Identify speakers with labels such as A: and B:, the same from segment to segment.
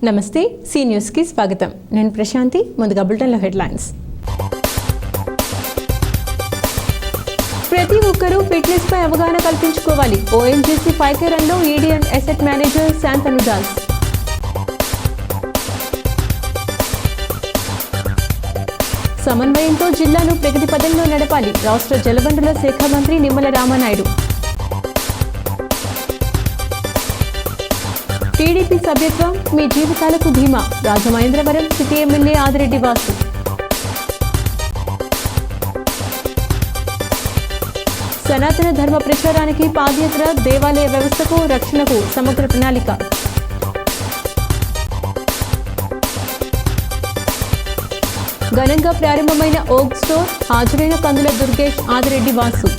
A: నమస్తే C news కి స్వాగతం. నేను ప్రశాంతి. ముందుగా బులెటిన్లో హెడ్లైన్స్. ప్రతి ఒక్కరూ ఫిట్నెస్ పై అవగాహన కల్పించుకోవాలి. ఓఎన్జీసీ 5K రన్లో ED and asset manager Shantanu Das. సమన్వయంతో జిల్లాను ప్రగతి పదంలో నడపాలి. రాష్ట్ర జలవనరుల శాఖ మంత్రి నిమ్మల రామనాయుడు. టీడీపీ సభ్యత్వం మీ జీవితాలకు ధీమా. Rajamahendravaram city MLA Adireddy Vasu. సనాతన ధర్మ ప్రచారానికి పాదయాత్ర, దేవాలయ వ్యవస్థకు రక్షణకు సమగ్ర ప్రణాళిక. ఘనంగా ప్రారంభమైన ఓక్ స్టోర్, హాజరైన Kandula Durgesh, Adireddy Vasu.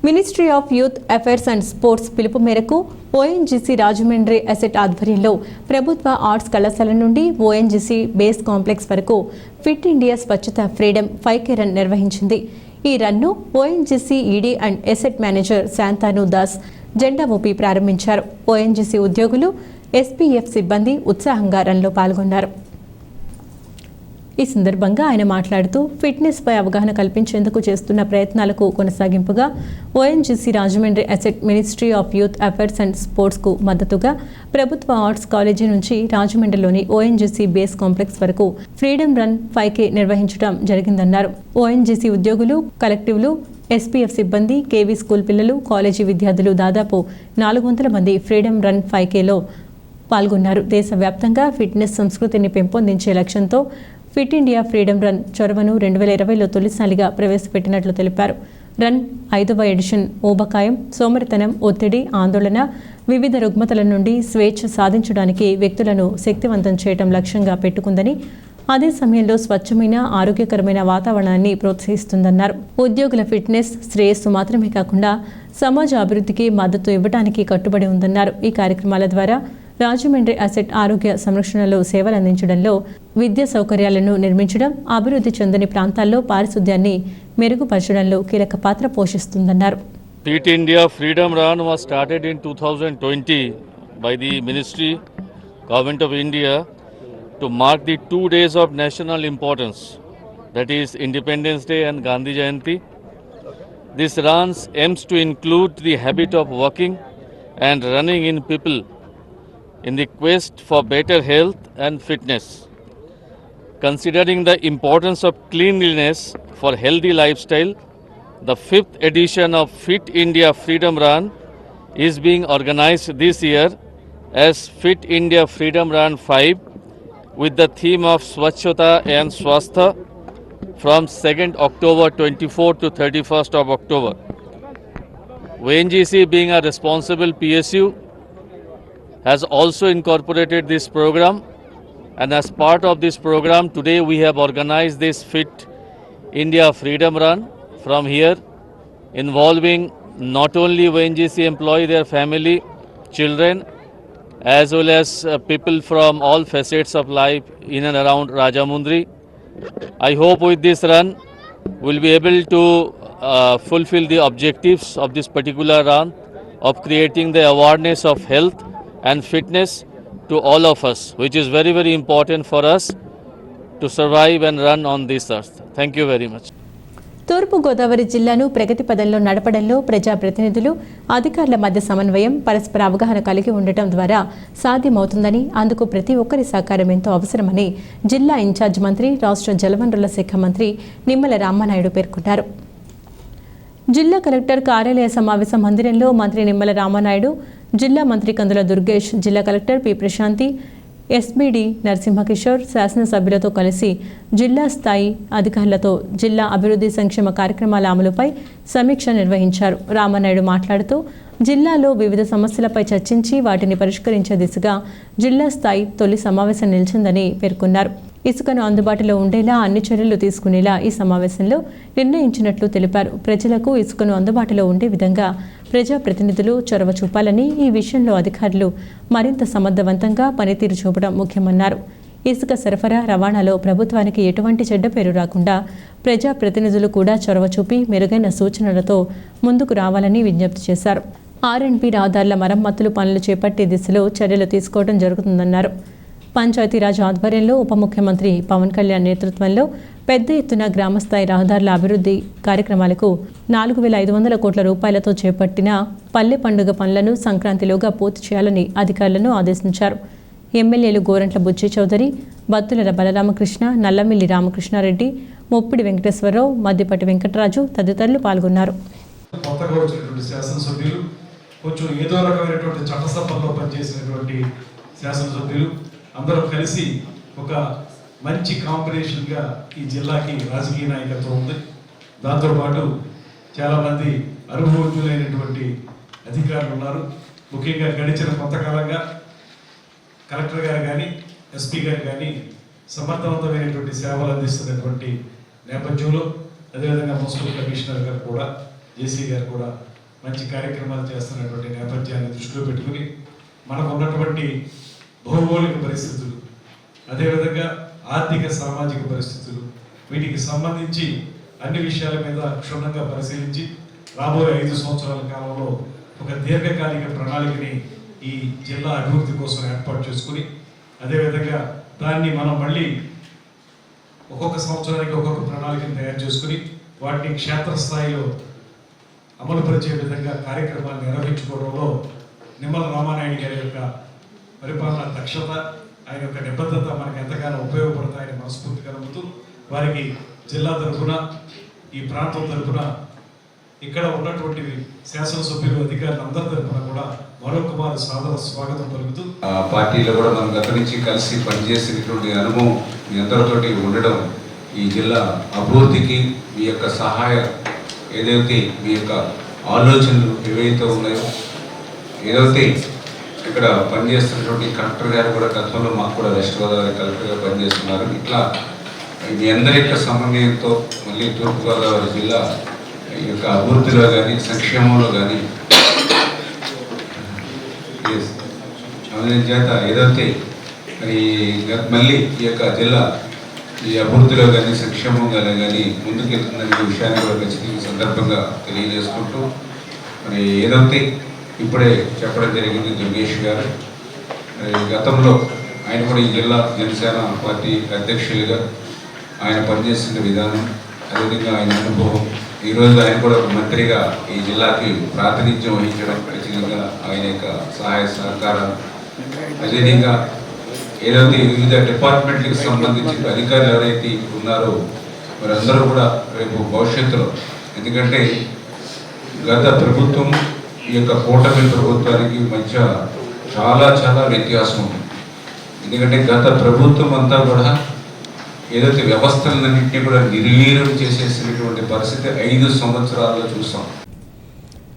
A: Ministry of youth affairs and sports పిలుపు మేరకు ఓఎన్జీసీ రాజమండ్రి అసెట్ ఆధ్వర్యంలో ప్రభుత్వ ఆర్ట్స్ కళాశాల నుండి ఓఎన్జీసీ బేస్ కాంప్లెక్స్ వరకు ఫిట్ ఇండియా స్వచ్ఛత ఫ్రీడమ్ 5K రన్ నిర్వహించింది. ఈ run ONGC ED and asset manager Shantanu Das జెండా ఊపి ప్రారంభించారు. ఓఎన్జీసీ ఉద్యోగులు, ఎస్పీఎఫ్ సిబ్బంది ఉత్సాహంగా రన్లో పాల్గొన్నారు. ఈ సందర్భంగా ఆయన మాట్లాడుతూ ఫిట్నెస్ పై అవగాహన కల్పించేందుకు చేస్తున్న ప్రయత్నాలకు కొనసాగింపుగా ONGC Rajahmundry asset ministry of youth affairs and స్పోర్ట్స్కు మద్దతుగా ప్రభుత్వ ఆర్ట్స్ కాలేజీ నుంచి రాజమండ్రిలోని ఓఎన్జీసీ బేస్ కాంప్లెక్స్ వరకు ఫ్రీడమ్ రన్ 5K నిర్వహించడం జరిగిందన్నారు. ఓఎన్జీసీ ఉద్యోగులు, కలెక్టివ్లు, ఎస్పీఎఫ్ సిబ్బంది, కేవీ స్కూల్ పిల్లలు, కాలేజీ విద్యార్థులు దాదాపు 400 మంది ఫ్రీడమ్ రన్ 5Kలో పాల్గొన్నారు. దేశవ్యాప్తంగా ఫిట్నెస్ సంస్కృతిని పెంపొందించే లక్ష్యంతో ఫిట్ ఇండియా ఫ్రీడమ్ రన్ చొరవను 2020లో తొలిసారిగా ప్రవేశపెట్టినట్లు తెలిపారు. రన్ 5వ ఎడిషన్ ఊబకాయం, సోమరితనం, ఒత్తిడి, ఆందోళన, వివిధ రుగ్మతల నుండి స్వేచ్ఛ సాధించడానికి వ్యక్తులను శక్తివంతం చేయడం లక్ష్యంగా పెట్టుకుందని, అదే సమయంలో స్వచ్ఛమైన, ఆరోగ్యకరమైన వాతావరణాన్ని ప్రోత్సహిస్తుందన్నారు. ఉద్యోగుల ఫిట్నెస్, శ్రేయస్సు మాత్రమే కాకుండా సమాజ అభివృద్ధికి మద్దతు ఇవ్వడానికి కట్టుబడి ఉందన్నారు. ఈ కార్యక్రమాల ద్వారా రాజమండ్రి అసెట్ ఆరోగ్య సంరక్షణలో సేవలు అందించడంలో, విద్యా సౌకర్యాలను నిర్మించడం, అభివృద్ధి చెందని ప్రాంతాల్లో పారిశుద్ధ్యాన్ని మెరుగుపరచడంలో కీలక పాత్ర పోషిస్తుందన్నారు.
B: Fit India Freedom Run was started in 2020 by the Ministry, Government of India to mark the 2 days of national importance, that is Independence Day and Gandhi Jayanti. This run aims to include the habit of walking and running in people in the quest for better health and fitness. Considering the importance of cleanliness for healthy lifestyle, the 5th edition of Fit India Freedom Run is being organized this year as Fit India Freedom Run 5 with the theme of Swachhata and Swastha from 2nd October 24 to 31st of October. ONGC, being a responsible PSU, has also incorporated this program, and as part of this program today we have organized this Fit India Freedom Run from here, involving not only ONGC employee, their family, children, as well as people from all facets of life in and around Rajamundry. I hope with this run we'll be able to fulfill the objectives of this particular run of creating the awareness of health and fitness to all of us, which is very, very important for us to survive and run on this earth. Thank you very much.
A: తూర్పు గోదావరి జిల్లాను ప్రగతి పదంలో నడపడంలో ప్రజాప్రతినిధులు, అధికారుల మధ్య సమన్వయం, పరస్పర అవగాహన కలిగి ఉండటం ద్వారా సాధ్యమవుతుందని, అందుకు ప్రతి ఒక్కరి సహకారం ఎంతో అవసరమని జిల్లా ఇన్ఛార్జ్ మంత్రి, రాష్ట్ర జలవనరుల శాఖ మంత్రి నిమ్మల రామనాయుడు పేర్కొన్నారు. జిల్లా కలెక్టర్ కార్యాలయ సమావేశ మందిరంలో మంత్రి నిమ్మల రామనాయుడు, జిల్లా మంత్రి కందుల దుర్గేష్, జిల్లా కలెక్టర్ పి ప్రశాంతి, ఎస్బీడీ నరసింహకిషోర్, శాసనసభ్యులతో కలిసి జిల్లా స్థాయి అధికారులతో జిల్లా అభివృద్ధి సంక్షేమ కార్యక్రమాల అమలుపై సమీక్ష నిర్వహించారు. రామనాయుడు మాట్లాడుతూ జిల్లాలో వివిధ సమస్యలపై చర్చించి వాటిని పరిష్కరించే దిశగా జిల్లా స్థాయి తొలి సమావేశం నిలిచిందని పేర్కొన్నారు. ఇసుకను అందుబాటులో ఉండేలా అన్ని చర్యలు తీసుకునేలా ఈ సమావేశంలో నిర్ణయించినట్లు తెలిపారు. ప్రజలకు ఇసుకను అందుబాటులో ఉండే విధంగా ప్రజాప్రతినిధులు చొరవ చూపాలని, ఈ విషయంలో అధికారులు మరింత సమర్థవంతంగా పనితీరు చూపడం ముఖ్యమన్నారు. ఇసుక సరఫరా, రవాణాలో ప్రభుత్వానికి ఎటువంటి చెడ్డ పేరు రాకుండా ప్రజాప్రతినిధులు కూడా చొరవ చూపి మెరుగైన సూచనలతో ముందుకు రావాలని విజ్ఞప్తి చేశారు. ఆర్ఎండ్బి రహదారుల మరమ్మతులు పనులు చేపట్టే దిశలో చర్యలు తీసుకోవడం జరుగుతుందన్నారు. పంచాయతీరాజ్ ఆధ్వర్యంలో ఉప ముఖ్యమంత్రి పవన్ కళ్యాణ్ నేతృత్వంలో పెద్ద ఎత్తున గ్రామస్థాయి రహదారుల అభివృద్ధి కార్యక్రమాలకు 4,500 కోట్ల రూపాయలతో చేపట్టిన పల్లె పండుగ పనులను సంక్రాంతిలోగా పూర్తి చేయాలని అధికారులను ఆదేశించారు. ఎమ్మెల్యేలు గోరంట్ల బుచ్చి చౌదరి, బత్తుల బలరామకృష్ణ, నల్లమిల్లి రామకృష్ణారెడ్డి, ముప్పిడి వెంకటేశ్వరరావు, మద్దిపట్టి వెంకటరాజు తదితరులు పాల్గొన్నారు.
C: కొత్తగా వచ్చినటువంటి శాసనసభ్యులు, కొంచెం ఏదో రకమైనటువంటి చట్టసభల్లో పనిచేసినటువంటి శాసనసభ్యులు అందరూ కలిసి ఒక మంచి కాంబినేషన్గా ఈ జిల్లాకి రాజకీయ నాయకత్వం ఉంది. దాంతోపాటు చాలామంది అనుభవజ్ఞులైనటువంటి అధికారులు ఉన్నారు. ముఖ్యంగా గడిచిన కొంతకాలంగా కలెక్టర్ గారు కానీ ఎస్పీ గారు కానీ సమర్థవంతమైనటువంటి సేవలు అందిస్తున్నటువంటి నేపథ్యంలో, అదేవిధంగా మున్సిపల్ కమిషనర్ గారు కూడా, జేసీ గారు కూడా మంచి కార్యక్రమాలు చేస్తున్నటువంటి నేపథ్యాన్ని దృష్టిలో పెట్టుకుని మనకు ఉన్నటువంటి భౌగోళిక పరిస్థితులు, అదేవిధంగా ఆర్థిక సామాజిక పరిస్థితులు, వీటికి సంబంధించి అన్ని విషయాల మీద క్షుణ్ణంగా పరిశీలించి రాబోయే 5 సంవత్సరాల కాలంలో ఒక దీర్ఘకాలిక ప్రణాళికని ఈ జిల్లా అభివృద్ధి కోసం ఏర్పాటు చేసుకుని, అదేవిధంగా దాన్ని మనం మళ్ళీ ఒక్కొక్క సంవత్సరానికి ఒక్కొక్క ప్రణాళికను తయారు చేసుకుని వాటిని క్షేత్రస్థాయిలో అమలుపరిచే విధంగా కార్యక్రమాలు నిర్వహించుకోవడంలో నిమ్మల రామానాయుడు గారి యొక్క పరిపాలన దక్షత, ఆయన యొక్క నిబద్ధత మనకు ఎంతగానో ఉపయోగపడతాయని మనస్ఫూర్తిగా నమ్ముతూ వారికి జిల్లా తరఫున, ఈ ప్రాంతం తరఫున, ఇక్కడ ఉన్నటువంటి శాసనసభ్యులు, అధికారులు అందరి తరఫున కూడా మరొకమారు సాదర స్వాగతం పలుకుతూ,
D: పార్టీలో కూడా మనం గత నుంచి కలిసి పనిచేసినటువంటి అనుభవం మీ అందరితోటి ఉండడం ఈ జిల్లా అభివృద్ధికి మీ యొక్క సహాయం ఏదైతే మీ యొక్క ఆలోచనలు ఏవైతే ఉన్నాయో, ఏదైతే ఇక్కడ పనిచేస్తున్నటువంటి కలెక్టర్ గారు కూడా గతంలో మాకు కూడా వెస్ట్ గోదావరి కలెక్టర్గా పనిచేస్తున్నారు. ఇట్లా మీ అందరి యొక్క సమన్వయంతో మళ్ళీ తూర్పుగోదావరి జిల్లా ఈ యొక్క అభివృద్ధిలో కానీ సంక్షేమంలో కానీ చేత ఏదైతే మరి మళ్ళీ ఈ యొక్క జిల్లా ఈ అభివృద్ధిలో కానీ సంక్షేమంగా కానీ ముందుకెళ్తుందనే విషయాన్ని కూడా ఖచ్చితంగా సందర్భంగా తెలియజేసుకుంటూ, మరి ఏదైతే ఇప్పుడే చెప్పడం జరిగింది దుర్గేష్ గారు, గతంలో ఆయన కూడా ఈ జిల్లా జనసేన పార్టీ అధ్యక్షులుగా ఆయన పనిచేస్తున్న విధానం, అదేవిధంగా ఆయన అనుభవం, ఈరోజు ఆయన కూడా ఒక మంత్రిగా ఈ జిల్లాకి ప్రాతినిధ్యం వహించడం, ఖచ్చితంగా ఆయన యొక్క సహాయ సహకారాలు, అదేవిధంగా ఏదైతే వివిధ డిపార్ట్మెంట్లకు సంబంధించిన అధికారులు ఎవరైతే ఉన్నారో మరి అందరూ కూడా రేపు భవిష్యత్తులో, ఎందుకంటే గత ప్రభుత్వం ఈ యొక్క కూటమి ప్రభుత్వానికి మధ్య చాలా చాలా వ్యత్యాసం ఉంది. ఎందుకంటే గత ప్రభుత్వం అంతా కూడా ఏదైతే వ్యవస్థలన్నింటినీ కూడా నిర్వీర్యం చేసేసినటువంటి పరిస్థితి 5 సంవత్సరాల్లో చూసాం.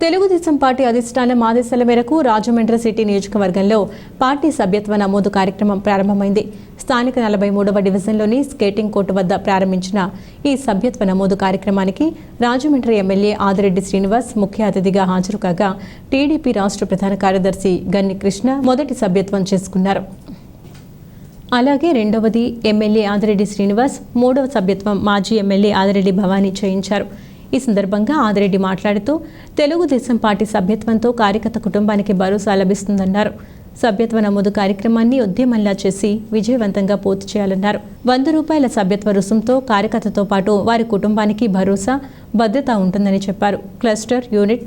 A: తెలుగుదేశం పార్టీ అధిష్టానం ఆదేశాల మేరకు రాజమండ్రి సిటీ నియోజకవర్గంలో పార్టీ సభ్యత్వ నమోదు కార్యక్రమం ప్రారంభమైంది. స్థానిక 43వ డివిజన్లోని స్కేటింగ్ కోర్టు వద్ద ప్రారంభించిన ఈ సభ్యత్వ నమోదు కార్యక్రమానికి రాజమండ్రి ఎమ్మెల్యే ఆదిరెడ్డి శ్రీనివాస్ ముఖ్య అతిథిగా హాజరు కాగా టీడీపీ రాష్ట్ర ప్రధాన కార్యదర్శి గన్ని కృష్ణ మొదటి సభ్యత్వం చేసుకున్నారు. అలాగే రెండవది ఎమ్మెల్యే ఆదిరెడ్డి శ్రీనివాస్, మూడవ సభ్యత్వం మాజీ ఎమ్మెల్యే ఆదిరెడ్డి భవానీ చేయించారు. ఈ సందర్భంగా ఆదిరెడ్డి మాట్లాడుతూ తెలుగుదేశం పార్టీ సభ్యత్వంతో కార్యకర్త కుటుంబానికి భరోసా లభిస్తుందన్నారు. సభ్యత్వ నమోదు కార్యక్రమాన్ని ఉద్యమంలా చేసి విజయవంతంగా పూర్తి చేయాలన్నారు. 100 రూపాయల సభ్యత్వ రుసుంతో కార్యకర్తతో పాటు వారి కుటుంబానికి భరోసా, భద్రత ఉంటుందని చెప్పారు. క్లస్టర్, యూనిట్,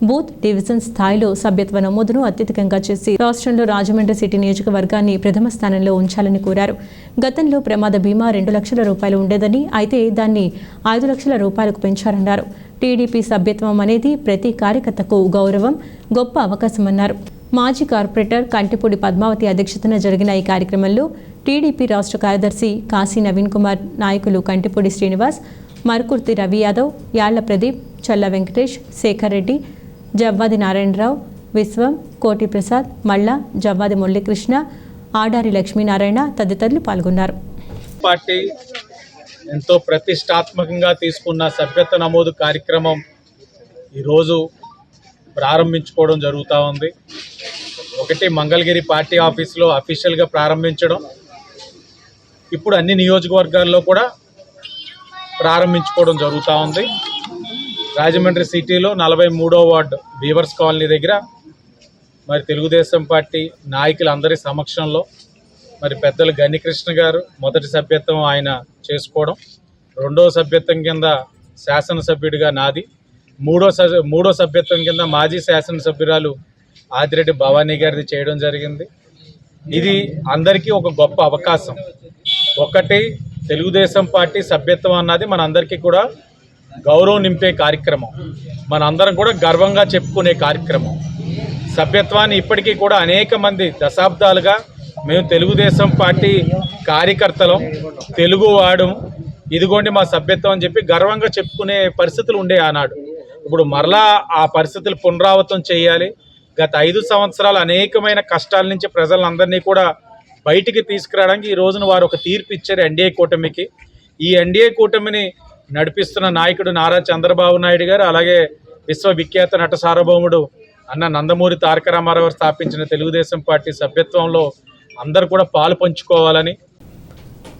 A: బూత్, డివిజన్ స్థాయిలో సభ్యత్వ నమోదును అత్యధికంగా చేసి రాష్ట్రంలో రాజమండ్రి సిటీ నియోజకవర్గాన్ని ప్రథమ స్థానంలో ఉంచాలని కోరారు. గతంలో ప్రమాద బీమా 2 లక్షల రూపాయలు ఉండేదని, అయితే దాన్ని 5 లక్షల రూపాయలకు పెంచారన్నారు. టీడీపీ సభ్యత్వం అనేది ప్రతి కార్యకర్తకు గౌరవం, గొప్ప అవకాశమన్నారు. మాజీ కార్పొరేటర్ కంటిపూడి పద్మావతి అధ్యక్షతన జరిగిన ఈ కార్యక్రమంలో టీడీపీ రాష్ట్ర కార్యదర్శి కాశీ నవీన్ కుమార్, నాయకులు కంటిపూడి శ్రీనివాస్, మరుకుర్తి రవి యాదవ్, యాళ్ల ప్రదీప్, చల్ల వెంకటేష్, శేఖర్ రెడ్డి, జవ్వాది నారాయణరావు, విశ్వం, కోటి ప్రసాద్, మళ్ళ, జవ్వాది మురళీకృష్ణ, ఆడారి లక్ష్మీనారాయణ తదితరులు పాల్గొన్నారు.
E: పార్టీ ఎంతో ప్రతిష్టాత్మకంగా తీసుకున్న సభ్యత్వ నమోదు కార్యక్రమం ఈరోజు ప్రారంభించుకోవడం జరుగుతూ ఉంది. ఒకటి మంగళగిరి పార్టీ ఆఫీస్లో అఫీషియల్గా ప్రారంభించడం, ఇప్పుడు అన్ని నియోజకవర్గాల్లో కూడా ప్రారంభించుకోవడం జరుగుతూ ఉంది. రాజమండ్రి సిటీలో 43వ వార్డు వీవర్స్ కాలనీ దగ్గర మరి తెలుగుదేశం పార్టీ నాయకులందరి సమక్షంలో మరి పెద్దలు గన్నికృష్ణ గారు మొదటి సభ్యత్వం ఆయన చేసుకోవడం, రెండో సభ్యత్వం కింద శాసనసభ్యుడిగా నాది, మూడో సభ్యత్వం కింద మాజీ శాసనసభ్యురాలు ఆదిరెడ్డి భవానీ గారిది చేయడం జరిగింది. ఇది అందరికీ ఒక గొప్ప అవకాశం. ఒకటి, తెలుగుదేశం పార్టీ సభ్యత్వం అన్నది మనందరికీ కూడా గౌరవం నింపే కార్యక్రమం, మనందరం కూడా గర్వంగా చెప్పుకునే కార్యక్రమం. సభ్యత్వాన్ని ఇప్పటికీ కూడా అనేక మంది దశాబ్దాలుగా మేము తెలుగుదేశం పార్టీ కార్యకర్తలం, తెలుగువాడు, ఇదిగోండి మా సభ్యత్వం అని చెప్పి గర్వంగా చెప్పుకునే పరిస్థితులు ఉండే ఆనాడు. ఇప్పుడు మరలా ఆ పరిస్థితులు పునరావృతం చేయాలి. గత 5 సంవత్సరాలు అనేకమైన కష్టాల నుంచి ప్రజలందరినీ కూడా బయటికి తీసుకురావడానికి ఈ రోజున వారు ఒక తీర్పు ఇచ్చారు ఎన్డీఏ కూటమికి. ఈ ఎన్డీఏ కూటమిని నడిపిస్తున్న నాయకుడు నారా చంద్రబాబు నాయుడు గారు, అలాగే విశ్వవిఖ్యాత నట సార్వభౌముడు అన్న నందమూరి తారక రామారావు స్థాపించిన తెలుగుదేశం పార్టీ సభ్యత్వంలో అందరూ కూడా పాలు పంచుకోవాలని.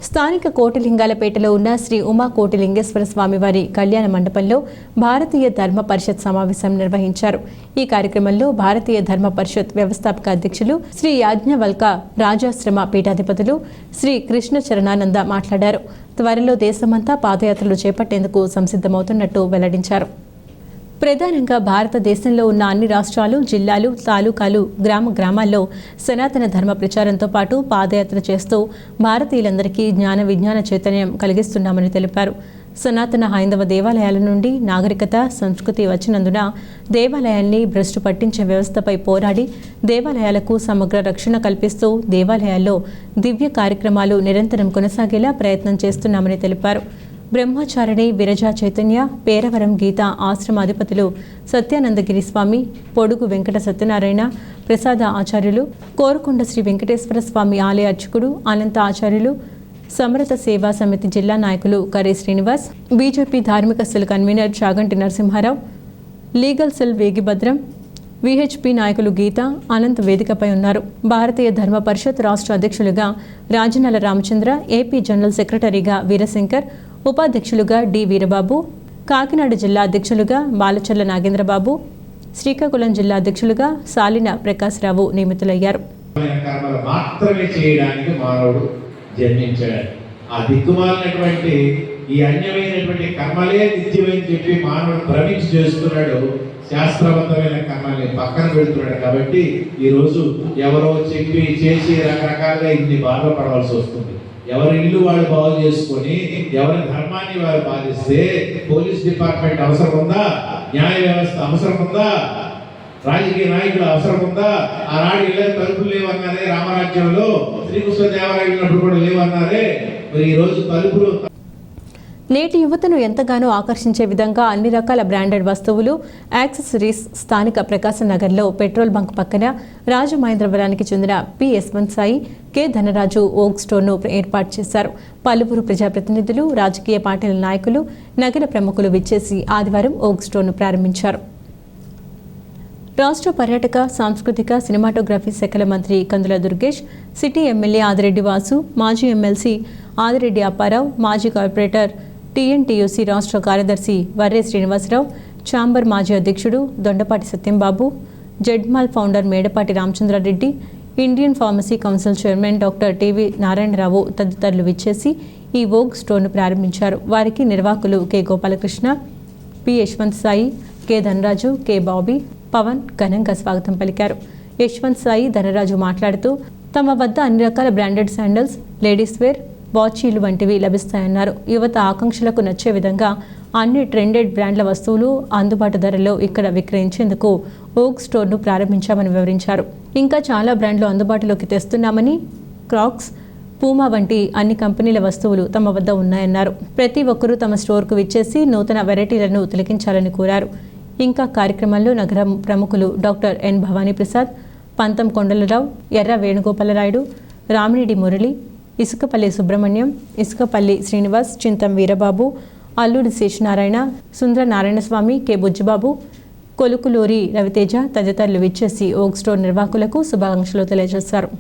A: స్థానిక కోటిలింగాలపేటలో ఉన్న శ్రీ ఉమా కోటిలింగేశ్వర స్వామివారి కళ్యాణ మండపంలో భారతీయ ధర్మ పరిషత్ సమావేశం నిర్వహించారు. ఈ కార్యక్రమంలో భారతీయ ధర్మ పరిషత్ వ్యవస్థాపక అధ్యక్షులు శ్రీ యాజ్ఞవల్క రాజాశ్రమ పీఠాధిపతులు శ్రీ కృష్ణ చరణానంద మాట్లాడారు. త్వరలో దేశమంతా పాదయాత్రలు చేపట్టేందుకు సంసిద్ధమవుతున్నట్టు వెల్లడించారు. ప్రధానంగా భారతదేశంలో ఉన్న అన్ని రాష్ట్రాలు, జిల్లాలు, తాలూకాలు, గ్రామాల్లో సనాతన ధర్మ ప్రచారంతో పాటు పాదయాత్ర చేస్తూ భారతీయులందరికీ జ్ఞాన విజ్ఞాన చైతన్యం కలిగిస్తున్నామని తెలిపారు. సనాతన హైందవ దేవాలయాల నుండి నాగరికత, సంస్కృతి వచ్చినందున దేవాలయాల్ని భ్రష్టు పట్టించే వ్యవస్థపై పోరాడి దేవాలయాలకు సమగ్ర రక్షణ కల్పిస్తూ దేవాలయాల్లో దివ్య కార్యక్రమాలు నిరంతరం కొనసాగేలా ప్రయత్నం చేస్తున్నామని తెలిపారు. బ్రహ్మచారిణి విరజా చైతన్య, పేరవరం గీత ఆశ్రమాధిపతులు సత్యానందగిరి స్వామి, పొడుగు వెంకట సత్యనారాయణ ప్రసాద ఆచార్యులు, కోరుకొండ శ్రీ వెంకటేశ్వర స్వామి ఆలయ అర్చకుడు అనంత ఆచార్యులు, సమరత సేవా సమితి జిల్లా నాయకులు కరే శ్రీనివాస్, బీజేపీ ధార్మిక cell convener Chaganti Narasimharao, legal cell Vegibhadram, VHP నాయకులు గీత, అనంత్ వేదికపై ఉన్నారు. భారతీయ ధర్మ పరిషత్ రాష్ట్ర అధ్యక్షులుగా రాజనాల రామచంద్ర, ఏపీ జనరల్ సెక్రటరీగా వీరశంకర్, ఉపాధ్యక్షులుగా డి వీరబాబు, కాకినాడ జిల్లా అధ్యక్షులుగా బాలచర్ల నాగేంద్రబాబు, శ్రీకాకుళం జిల్లా అధ్యక్షులుగా సాలిన ప్రకాశ్రావు నియమితులయ్యారు.
F: మాత్రమే చేయడానికి మానవుడు జన్మించాడు. ఆ దిక్కుమాలినటువంటి ఈ అన్యమైనటువంటి కర్మలే నిత్యమని చెప్పి మానవుడు భ్రమించి చేస్తున్నాడు. శాస్త్రవంతమైన కర్మల్ని పక్కన పెడుతున్నాడు. కాబట్టి ఈరోజు ఎవరో చెప్పి చేసి రకరకాలుగా ఇన్ని బాధపడవలసి వస్తుంది. ఎవరి ఇల్లు వాళ్ళు బాగు చేసుకొని ఎవరి ధర్మాన్ని వారు పాలిస్తే పోలీస్ డిపార్ట్మెంట్ అవసరం ఉందా? న్యాయ వ్యవస్థ అవసరం ఉందా? రాజకీయ నాయకులు అవసరం ఉందా? ఆనాడు ఇళ్ళ తలుపులు లేవన్నారే, రామరాజ్యంలో శ్రీకృష్ణ దేవరాయలు ఉన్నప్పుడు కూడా లేవన్నారే. మరి ఈ రోజు తలుపులు.
A: నేటి యువతను ఎంతగానో ఆకర్షించే విధంగా అన్ని రకాల బ్రాండెడ్ వస్తువులు, యాక్సెసరీస్ స్థానిక ప్రకాశం నగర్లో పెట్రోల్ బంక్ పక్కన రాజమహేంద్రవరానికి చెందిన పి యశ్వంత్ సాయి, కె ధనరాజు ఓక్ స్టోర్ను ఏర్పాటు చేశారు. పలువురు ప్రజాప్రతినిధులు, రాజకీయ పార్టీల నాయకులు, నగర ప్రముఖులు విచ్చేసి ఆదివారం ఓక్ స్టోర్ను ప్రారంభించారు. రాష్ట్ర పర్యాటక, సాంస్కృతిక, సినిమాటోగ్రఫీ శాఖల మంత్రి కందుల దుర్గేష్, సిటీ ఎమ్మెల్యే ఆదిరెడ్డి వాసు, మాజీ ఎమ్మెల్సీ ఆదిరెడ్డి అప్పారావు, మాజీ కార్పొరేటర్ టీఎన్టీయూసీ రాష్ట్ర కార్యదర్శి వర్రే శ్రీనివాసరావు, ఛాంబర్ మాజీ అధ్యక్షుడు దొండపాటి సత్యంబాబు, జెడ్మాల్ founder Medapati Ramachandrareddy, Indian pharmacy council chairman doctor TV Narayanarao తదితరులు విచ్చేసి ఈ వోగ్ స్టోర్ను ప్రారంభించారు. వారికి నిర్వాహకులు K Gopalakrishna, P Yashwant Sai, K Dhanaraju, K Bobby, Pavan ఘనంగా స్వాగతం పలికారు. యశ్వంత్ సాయి, ధనరాజు మాట్లాడుతూ తమ వద్ద అన్ని రకాల బ్రాండెడ్ శాండల్స్, లేడీస్ వేర్, వాచీలు వంటివి లభిస్తాయన్నారు. యువత ఆకాంక్షలకు నచ్చే విధంగా అన్ని ట్రెండెడ్ బ్రాండ్ల వస్తువులు అందుబాటు ధరల్లో ఇక్కడ విక్రయించేందుకు ఓక్ స్టోర్ను ప్రారంభించామని వివరించారు. ఇంకా చాలా బ్రాండ్లు అందుబాటులోకి తెస్తున్నామని, క్రాక్స్, పూమా వంటి అన్ని కంపెనీల వస్తువులు తమ వద్ద ఉన్నాయన్నారు. ప్రతి ఒక్కరూ తమ స్టోర్కు విచ్చేసి నూతన వెరైటీలను తిలకించాలని కోరారు. ఇంకా కార్యక్రమంలో నగరం ప్రముఖులు డాక్టర్ ఎన్ భవానీ ప్రసాద్, పంతం కొండలరావు, ఎర్ర వేణుగోపాలరాయుడు, రామిరెడ్డి మురళి, ఇసుకపల్లి సుబ్రహ్మణ్యం, ఇసుకపల్లి శ్రీనివాస్, చింతం వీరబాబు, అల్లూరి శేషనారాయణ, సుందర నారాయణస్వామి, కె బుజ్జిబాబు, కొలుకులూరి రవితేజ తదితరులు విచ్చేసి ఓక్ స్టోర్ నిర్వాహకులకు శుభాకాంక్షలు తెలియజేశారు.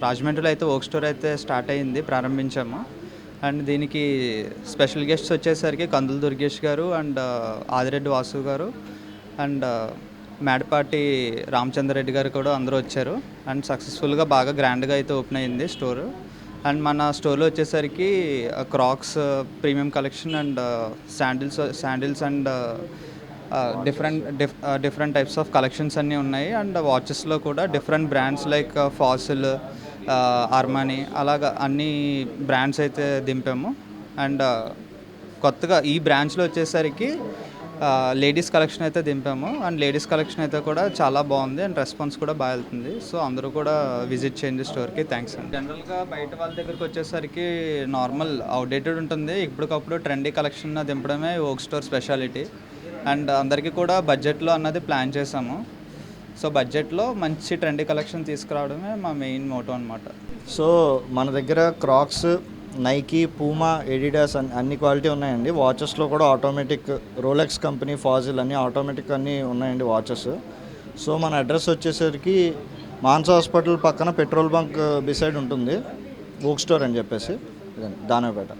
G: రాజమండ్రిలో అయితే వర్క్ స్టోర్ అయితే స్టార్ట్ అయ్యింది, ప్రారంభించాము. అండ్ దీనికి స్పెషల్ గెస్ట్స్ వచ్చేసరికి కందుల దుర్గేష్ గారు అండ్ ఆదిరెడ్డి వాసు గారు అండ్ మేడపాటి రామచంద్రరెడ్డి గారు కూడా అందరూ వచ్చారు. అండ్ సక్సెస్ఫుల్గా బాగా గ్రాండ్గా అయితే ఓపెన్ అయింది స్టోరు. అండ్ మన స్టోర్లో వచ్చేసరికి crocs premium collection and sandals and different types of collections అన్నీ ఉన్నాయి. అండ్ వాచెస్లో కూడా different brands like fossil, armani అలాగా అన్ని బ్రాండ్స్ అయితే దింపాము. అండ్ కొత్తగా ఈ బ్రాంచ్లో వచ్చేసరికి లేడీస్ కలెక్షన్ అయితే దింపాము. అండ్ లేడీస్ కలెక్షన్ అయితే కూడా చాలా బాగుంది అండ్ రెస్పాన్స్ కూడా బాగా వెళ్తుంది. సో అందరూ కూడా విజిట్ చేయండి స్టోర్కి. థ్యాంక్స్ అండి. జనరల్గా బయట వాళ్ళ దగ్గరికి వచ్చేసరికి నార్మల్ అవుట్డేటెడ్ ఉంటుంది. ఇప్పటికప్పుడు ట్రెండీ కలెక్షన్ దింపడమే వర్క్ స్టోర్ స్పెషాలిటీ. అండ్ అందరికీ కూడా బడ్జెట్లో అన్నది ప్లాన్ చేసాము. సో బడ్జెట్లో మంచి ట్రెండీ కలెక్షన్ తీసుకురావడమే మా మెయిన్ మోటో అనమాట.
H: సో మన దగ్గర క్రాక్స్, నైకీ, పూమా, ఎడిడాస్ అన్ని క్వాలిటీ ఉన్నాయండి. వాచెస్లో కూడా ఆటోమేటిక్, రోలెక్స్ కంపెనీ, ఫాజిల్ అన్నీ ఆటోమేటిక్ అన్నీ ఉన్నాయండి వాచెస్. సో మన అడ్రస్ వచ్చేసరికి మాన్సా హాస్పిటల్ పక్కన పెట్రోల్ బంక్ బిసైడ్ ఉంటుంది, వర్క్ స్టోర్ అని చెప్పేసి, దానపేట.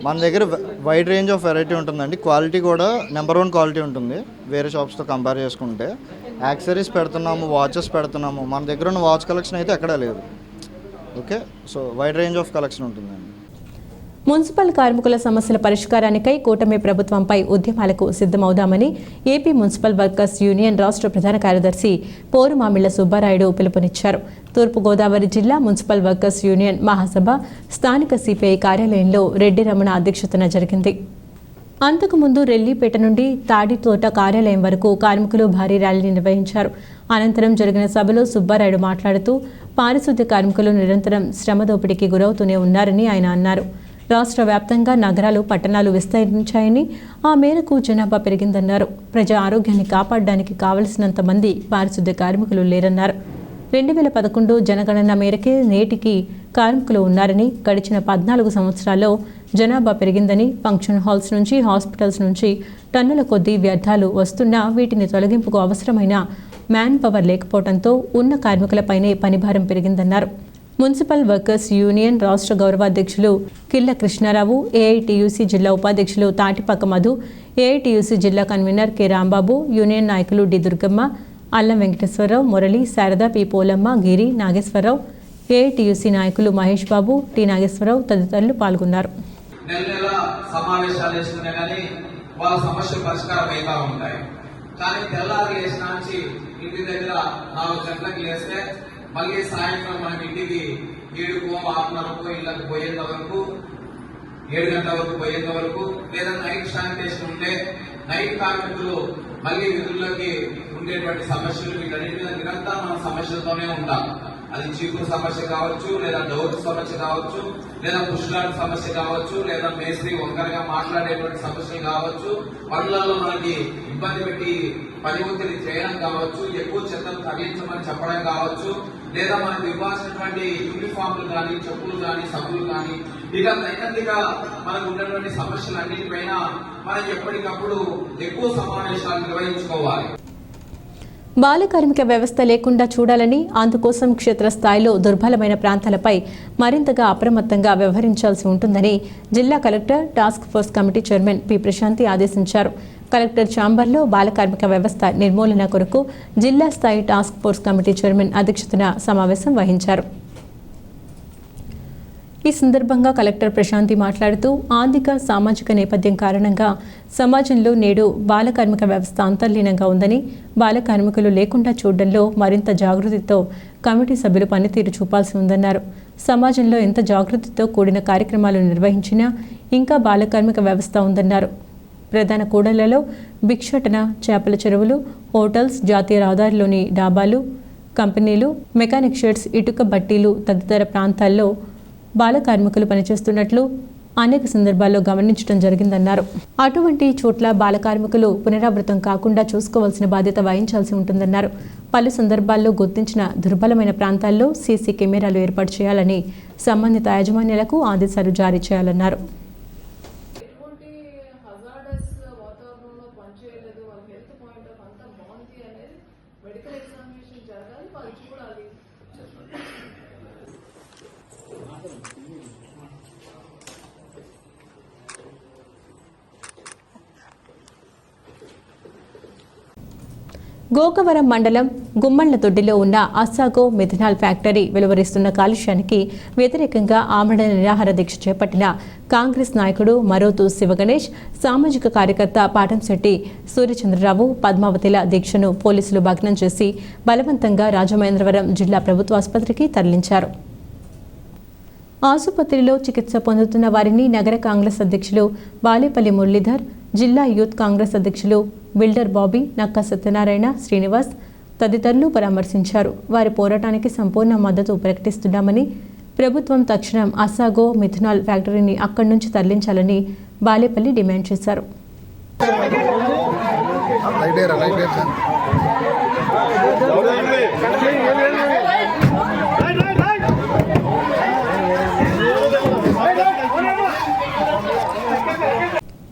H: మన దగ్గర వైడ్ రేంజ్ ఆఫ్ వెరైటీ ఉంటుందండి. క్వాలిటీ కూడా నెంబర్ 1 క్వాలిటీ ఉంటుంది వేరే షాప్స్తో కంపేర్ చేసుకుంటే. యాక్సరీస్ పెడుతున్నాము, వాచెస్ పెడుతున్నాము. మన దగ్గర ఉన్న వాచ్ కలెక్షన్ అయితే ఎక్కడా లేదు. Okay, so wide range of collection ఉంటుందండి.
A: మున్సిపల్ కార్మికుల సమస్యల పరిష్కారానికై కూటమి ప్రభుత్వంపై ఉద్యమాలకు సిద్ధమవుదామని ఏపీ మున్సిపల్ వర్కర్స్ యూనియన్ రాష్ట్ర ప్రధాన కార్యదర్శి పోరుమామిళ్ల సుబ్బారాయుడు పిలుపునిచ్చారు. తూర్పుగోదావరి జిల్లా మున్సిపల్ వర్కర్స్ యూనియన్ మహాసభ స్థానిక సిపిఐ కార్యాలయంలో రెడ్డి రమణ అధ్యక్షతన జరిగింది. అంతకుముందు రెల్లీపేట నుండి తాడితోట కార్యాలయం వరకు కార్మికులు భారీ ర్యాలీ నిర్వహించారు. అనంతరం జరిగిన సభలో సుబ్బారాయుడు మాట్లాడుతూ పారిశుద్ధ్య కార్మికులు నిరంతరం శ్రమదోపిడీకి గురవుతూనే ఉన్నారని ఆయన అన్నారు. రాష్ట్ర వ్యాప్తంగా నగరాలు, పట్టణాలు విస్తరించాయని, ఆ మేరకు జనాభా పెరిగిందన్నారు. ప్రజా ఆరోగ్యాన్ని కాపాడడానికి కావలసినంత మంది పారిశుద్ధ్య కార్మికులు లేరన్నారు. 2011 జనగణన మేరకే నేటికి కార్మికులు ఉన్నారని, గడిచిన 14 సంవత్సరాల్లో జనాభా పెరిగిందని, ఫంక్షన్ హాల్స్ నుంచి, హాస్పిటల్స్ నుంచి టన్నుల కొద్దీ వ్యర్థాలు వస్తున్నా వీటిని తొలగింపుకు అవసరమైన మ్యాన్ పవర్ లేకపోవడంతో ఉన్న కార్మికులపైనే పనిభారం పెరిగిందన్నారు. మున్సిపల్ వర్కర్స్ యూనియన్ రాష్ట్ర గౌరవాధ్యక్షులు కిల్ల కృష్ణారావు, ఏఐటీయూసీ జిల్లా ఉపాధ్యక్షులు తాటిపక్క మధు, ఏఐటీయూసీ జిల్లా కన్వీనర్ కె రాంబాబు, యూనియన్ నాయకులు డి దుర్గమ్మ, అల్లం వెంకటేశ్వరరావు, మురళి, శారద, పి పోలమ్మ, గిరి, నాగేశ్వరరావు, ఏఐటీయూసీ నాయకులు మహేష్ బాబు, టి నాగేశ్వరరావు తదితరులు పాల్గొన్నారు.
I: నెల సమావేశాలు వేసుకునే కానీ వాళ్ళ సమస్యలు పరిష్కారం అవుతా ఉంటాయి. కానీ తెల్లారి లేచిన నుంచి ఇంటి దగ్గర 4 గంటలకు లేస్తే మళ్ళీ సాయంత్రం మనం ఇంటికి 7కో 6:30కో ఇళ్ళకి పోయేంత వరకు, 7 గంటల వరకు పోయేంత వరకు, లేదా నైట్ శానిటేషన్ ఉంటే నైట్ కార్మికులు మళ్ళీ విధుల్లోకి ఉండేటువంటి సమస్యలు, వీటన్నిటి మీద నిరంతరం మనం సమస్యలతోనే ఉంటాం. అది చీపురు సమస్య కావచ్చు, లేదా డోర్ సమస్య కావచ్చు, లేదా పుష్లాంటి సమస్య కావచ్చు, లేదా మేస్త్రి వంకరగా మాట్లాడేటువంటి సమస్యలు కావచ్చు, పనులలో మనకి ఇబ్బంది పెట్టి పని ఒత్తిడి చేయడం కావచ్చు, ఎక్కువ చెత్తను తగ్గించమని చెప్పడం కావచ్చు, లేదా మనకు ఇవ్వాల్సినటువంటి యూనిఫామ్లు కానీ, చెప్పులు కానీ, సబ్బులు కానీ, ఇక దైనందిక మనకు ఉన్నటువంటి సమస్యలన్నిటిపైన మనం ఎప్పటికప్పుడు ఎక్కువ సమావేశాలు నిర్వహించుకోవాలి.
A: బాల కార్మిక వ్యవస్థ లేకుండా చూడాలని, అందుకోసం క్షేత్రస్థాయిలో దుర్బలమైన ప్రాంతాలపై మరింతగా అప్రమత్తంగా వ్యవహరించాల్సి ఉంటుందని జిల్లా collector task force committee chairman P Prashanthi ఆదేశించారు. కలెక్టర్ ఛాంబర్లో బాల కార్మిక వ్యవస్థ నిర్మూలన కొరకు జిల్లా స్థాయి టాస్క్ ఫోర్స్ కమిటీ చైర్మన్ అధ్యక్షతన సమావేశం వహించారు. ఈ సందర్భంగా కలెక్టర్ ప్రశాంతి మాట్లాడుతూ ఆర్థిక, సామాజిక నేపథ్యం కారణంగా సమాజంలో నేడు బాల కార్మిక వ్యవస్థ అంతర్లీనంగా ఉందని, బాల కార్మికులు లేకుండా చూడడంలో మరింత జాగృతితో కమిటీ సభ్యులు పనితీరు చూపాల్సి ఉందన్నారు. సమాజంలో ఎంత జాగృతితో కూడిన కార్యక్రమాలు నిర్వహించినా ఇంకా బాల కార్మిక వ్యవస్థ ఉందన్నారు. ప్రధాన కూడళ్లలో భిక్షాటన, చేపల చెరువులు, హోటల్స్, జాతీయ రహదారిలోని డాబాలు, కంపెనీలు, మెకానిక్ షెడ్స్, ఇటుక బట్టీలు తదితర ప్రాంతాల్లో బాల కార్మికులు పనిచేస్తున్నట్లు అనేక సందర్భాల్లో గమనించడం జరిగిందన్నారు. అటువంటి చోట్ల బాల కార్మికులు పునరావృతం కాకుండా చూసుకోవాల్సిన బాధ్యత వహించాల్సి ఉంటుందన్నారు. పలు సందర్భాల్లో గుర్తించిన దుర్బలమైన ప్రాంతాల్లో సీసీ కెమెరాలు ఏర్పాటు చేయాలని సంబంధిత యాజమాన్యాలకు ఆదేశాలు జారీ చేయాలన్నారు. గోకవరం మండలం గుమ్మళ్లదొడ్డిలో ఉన్న అస్సాగో మిథనాల్ ఫ్యాక్టరీ వెలువరిస్తున్న కాలుష్యానికి వ్యతిరేకంగా ఆమరణ నిరాహార దీక్ష చేపట్టిన కాంగ్రెస్ నాయకుడు మరోతు శివగణేష్, సామాజిక కార్యకర్త పాటంశెట్టి సూర్యచంద్రరావు, పద్మావతిల దీక్షను పోలీసులు భగ్నం చేసి బలవంతంగా రాజమహేంద్రవరం జిల్లా ప్రభుత్వ ఆసుపత్రికి తరలించారు. ఆసుపత్రిలో చికిత్స పొందుతున్న వారిని నగర కాంగ్రెస్ అధ్యక్షులు బాలేపల్లి మురళీధర్, జిల్లా యూత్ కాంగ్రెస్ అధ్యక్షులు బిల్డర్ బాబీ, నక్క సత్యనారాయణ, శ్రీనివాస్ తదితరులు పరామర్శించారు. వారి పోరాటానికి సంపూర్ణ మద్దతు ప్రకటిస్తున్నామని, ప్రభుత్వం తక్షణం అస్సాగో మిథనాల్ ఫ్యాక్టరీని అక్కడి నుంచి తరలించాలని బాలేపల్లి డిమాండ్ చేశారు.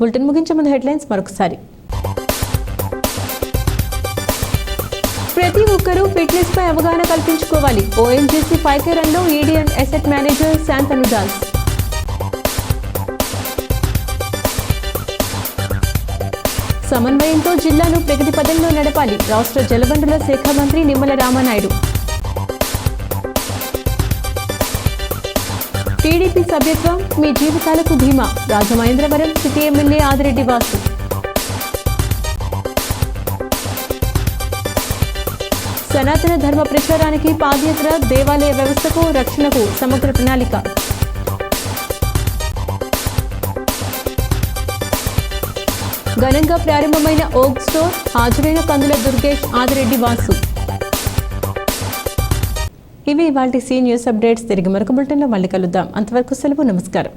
A: బులెటిన్ ముగించే ముందు హెడ్లైన్స్ మరొకసారి. ప్రతి ఒక్కరూ ఫిట్నెస్ పై అవగాహన కల్పించుకోవాలి. ఓఎన్జీసీ 5K రన్లో ED and asset manager Shantanu Das. సమన్వయంతో జిల్లాను ప్రగతి పథంలో నడపాలి. రాష్ట్ర జలవనరుల శాఖ మంత్రి నిమ్మల రామానాయుడు. టీడీపీ సభ్యత్వం మీ జీవితాలకు ధీమా. Rajamahendravaram city MLA Adireddy Vasu. సనాతన ధర్మ ప్రచారానికి పాదయాత్ర, దేవాలయ వ్యవస్థకు రక్షణకు సమగ్ర ప్రణాళిక. ఘనంగా ప్రారంభమైన ఓక్ స్టోర్, హాజరైన కందుల దుర్గేష్, ఆదిరెడ్డి వాసు. ఇవి ఇవాల్టి సీ న్యూస్ అప్డేట్స్. తిరిగి మరొక బులెటిన్లో మళ్ళీ కలుద్దాం. అంతవరకు సెలవు. నమస్కారం.